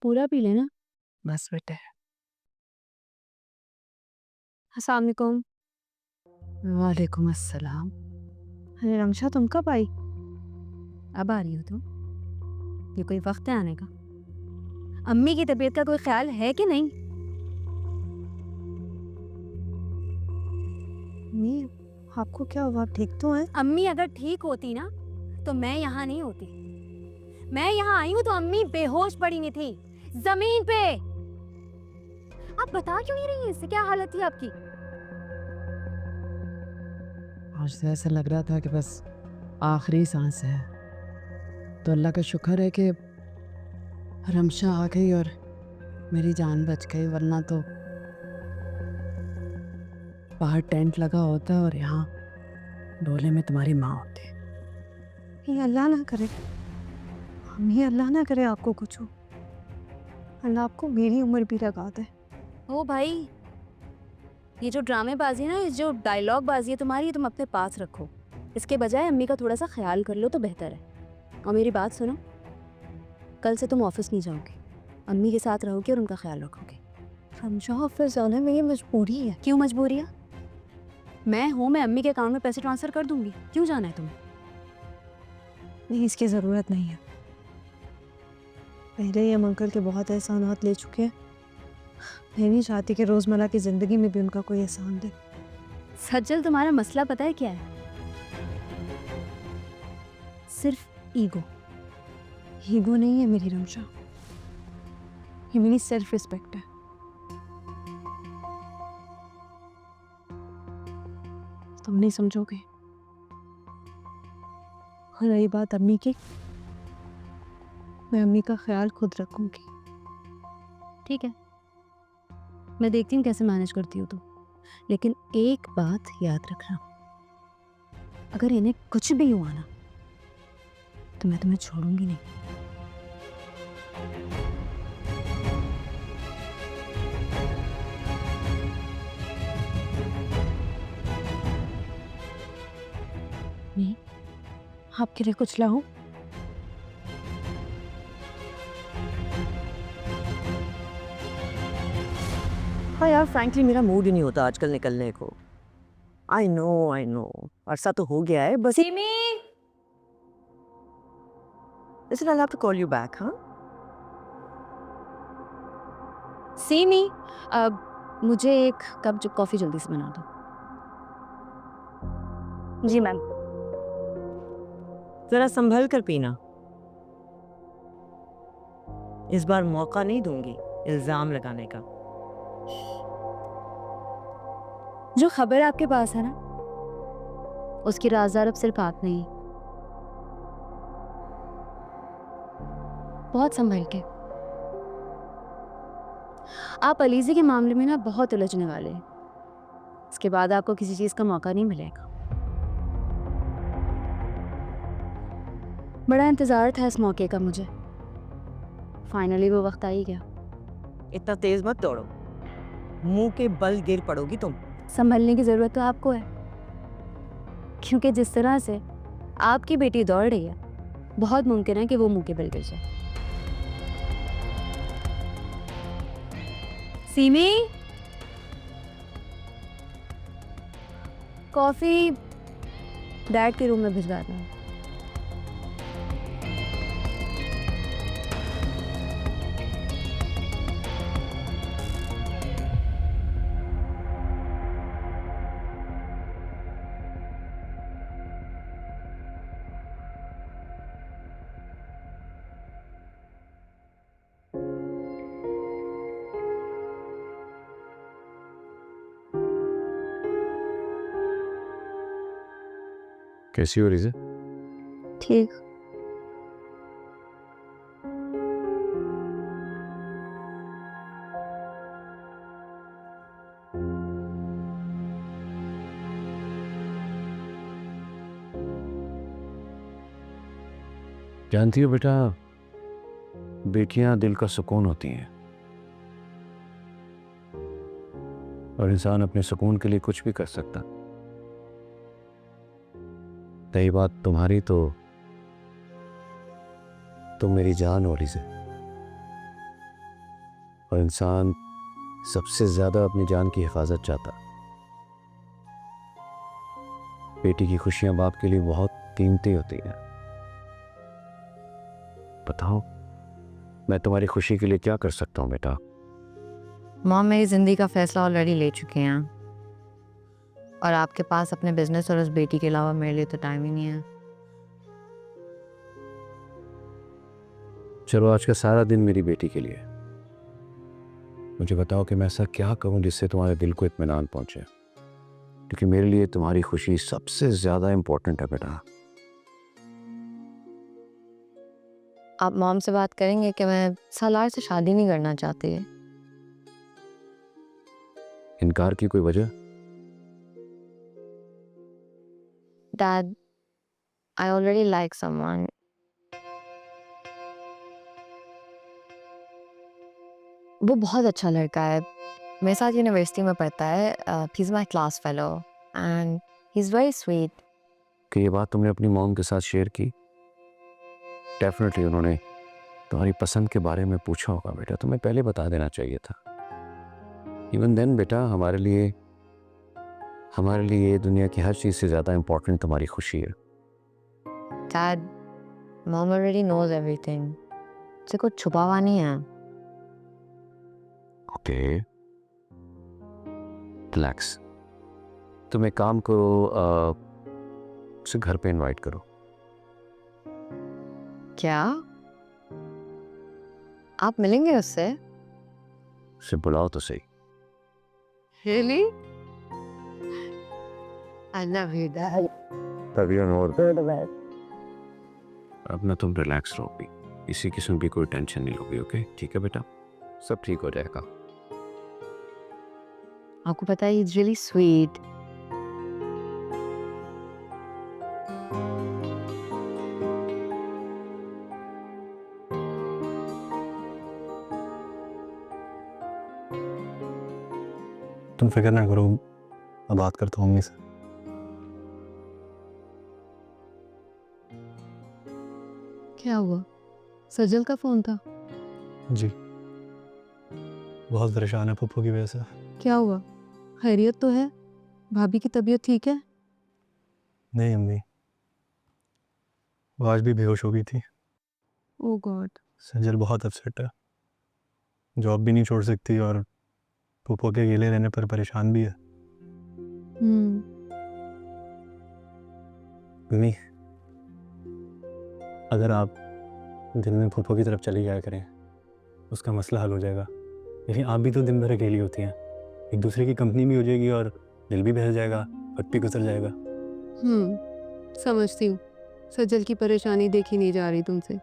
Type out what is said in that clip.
पूरा पी लेना। बस बेटे। अस्सलाम वालेकुम। वालेकुम अस्सलाम। अरे रमशा, तुम कब आई? अब आ रही हो तुम? ये कोई वक्त है आने का? अम्मी की तबीयत का कोई ख्याल है कि नहीं? नहीं, आपको क्या हुआ? आप ठीक तो हैं? अम्मी अगर ठीक होती ना तो मैं यहाँ नहीं होती। मैं यहाँ आई हूँ तो अम्मी बेहोश पड़ी हुई थी जमीन पे। आप बता क्यों नहीं रही हैं? इससे क्या हालत थी आपकी? आज से ऐसा लग रहा था कि बस आखिरी सांस है, तो अल्लाह का शुक्र है कि रमशा आ गई और मेरी जान बच गई, वरना तो बाहर टेंट लगा होता और यहाँ डोले में तुम्हारी माँ होती। ये अल्लाह ना करे, अम्मी अल्लाह ना करे आपको कुछ हो। अल्लाह आपको मेरी उम्र भी लगा दे। ओ भाई, ये जो ड्रामेबाजी है ना, ये जो डायलॉग बाजी है तुम्हारी, ये तुम अपने पास रखो। इसके बजाय अम्मी का थोड़ा सा ख्याल कर लो तो बेहतर है। और मेरी बात सुनो, कल से तुम ऑफिस नहीं जाओगे, अम्मी के साथ रहोगे और उनका ख्याल रखोगे। रमशा, ऑफिस जाना मेरी मजबूरी है। क्यों मजबूरी है? मैं हूँ, मैं अम्मी के अकाउंट में पैसे ट्रांसफर कर दूंगी। क्यों जाना है तुम्हें? नहीं, इसकी ज़रूरत नहीं है। पहले ही हम अंकल के बहुत एहसानात ले चुके हैं। मैं नहीं चाहती कि रोज़मर्रा की ज़िंदगी में भी उनका कोई एहसान दे। सज्जल, तुम्हारा मसला पता है क्या है? सिर्फ ईगो। ईगो नहीं है मेरी रमशा, ये मेरी सेल्फ रिस्पेक्ट है। तुम नहीं समझोगे। और रही बात अम्मी की, मैं अम्मी का ख्याल खुद रखूंगी। ठीक है, मैं देखती हूँ कैसे मैनेज करती हो तुम। लेकिन एक बात याद रखना, अगर इन्हें कुछ भी हुआ ना तो मैं तुम्हें छोड़ूंगी नहीं। नहीं, आपके लिए कुछ लाऊं? हाँ यार, फ्रैंकली मेरा मूड ही नहीं होता आजकल निकलने को। आई नो, अरसा तो हो गया है बस। Semi, Listen, I'll have to call you back, हाँ? सीमी, अब मुझे एक कप कॉफी जल्दी से बना दो। जी मैम। जरा संभल कर पीना, इस बार मौका नहीं दूंगी इल्जाम लगाने का। जो खबर आपके पास है ना, उसकी राज़दार अब सिर्फ आप नहीं। बहुत संभल के। आप अलीज़ी के मामले में ना बहुत उलझने वाले हैं। इसके बाद आपको किसी चीज़ का मौका नहीं मिलेगा। बड़ा इंतज़ार था इस मौके का मुझे। फाइनली वो वक्त आ ही गया। इतना तेज मत दौड़ो, मुंह के बल गिर पड़ोगी तुम। संभलने की ज़रूरत तो आपको है, क्योंकि जिस तरह से आपकी बेटी दौड़ रही है, बहुत मुमकिन है कि वो मुंह के बल गिर जाए। सीमी, कॉफ़ी डैड के रूम में भिजवा दो। कैसी हो रिज़ा? ठीक। जानती हो बेटा, बेटियां दिल का सुकून होती हैं और इंसान अपने सुकून के लिए कुछ भी कर सकता। रही बात तुम्हारी, तो तुम मेरी जान हो रिज़ा। और इंसान सबसे ज़्यादा अपनी जान की हिफाजत चाहता। बेटी की खुशियां बाप के लिए बहुत कीमती होती हैं। बताओ, मैं तुम्हारी खुशी के लिए क्या कर सकता हूँ बेटा? मॉम मेरी ज़िंदगी का फ़ैसला ऑलरेडी ले चुके हैं और आपके पास अपने बिजनेस और उस बेटी के अलावा मेरे लिए तो टाइम ही नहीं है। चलो, आज का सारा दिन मेरी बेटी के लिए। मुझे बताओ कि मैं ऐसा क्या करूं जिससे तुम्हारे दिल को इत्मीनान पहुंचे, क्योंकि मेरे लिए तुम्हारी खुशी सबसे ज़्यादा इम्पोर्टेंट है बेटा। आप मॉम से बात करेंगे कि मैं सालार से शादी नहीं करना चाहती। इनकार की कोई वजह? Dad, I already like someone. वो बहुत अच्छा लड़का है, मेरे साथ यूनिवर्सिटी में पढ़ता है। He is my class fellow and he is very sweet. कि ये बात तुमने अपनी मॉम के साथ शेयर की? डेफिनेटली उन्होंने तुम्हारी पसंद के बारे में पूछा होगा बेटा, तुम्हें पहले बता देना चाहिए था। इवन देन बेटा, हमारे लिए दुनिया की हर चीज़ से ज़्यादा इम्पोर्टेंट तुम्हारी खुशी है। Dad, mom already knows everything, उसे कुछ छुपा हुआ नहीं है। Okay, relax. तुम एक काम करो, उसे घर पे इनवाइट करो। क्या आप मिलेंगे उससे? उसे बुलाओ तो सही। Really? I love you, Dad. अब ना तुम रिलैक्स रहो भी, किसी किस्म की कोई टेंशन नहीं लोगी। ओके, ठीक है बेटा, सब ठीक हो जाएगा। आपको पता है, he's really sweet. तुम फिक्र ना करो, मैं बात करता हूँ मम्मी से। क्या हुआ? सजल का फ़ोन था? जी, बहुत परेशान है पप्पू की वजह से। क्या हुआ? खैरियत तो है? भाभी की तबीयत ठीक है? नहीं अम्मी, वो आज भी बेहोश हो गई थी। ओह गॉड। सजल बहुत अपसेट है, जॉब भी नहीं छोड़ सकती और पप्पू के अकेले रहने पर परेशान भी है। मम्मी, अगर आप दिन में फूफो की तरफ चली जाया करें, उसका मसला हल हो जाएगा। लेकिन आप भी तो दिन भर अकेली होती हैं, एक दूसरे की कंपनी भी हो जाएगी और दिल भी बहल जाएगा, वक्त भी गुजर जाएगा। समझती हूँ। सजल की परेशानी देखी नहीं जा रही तुमसे।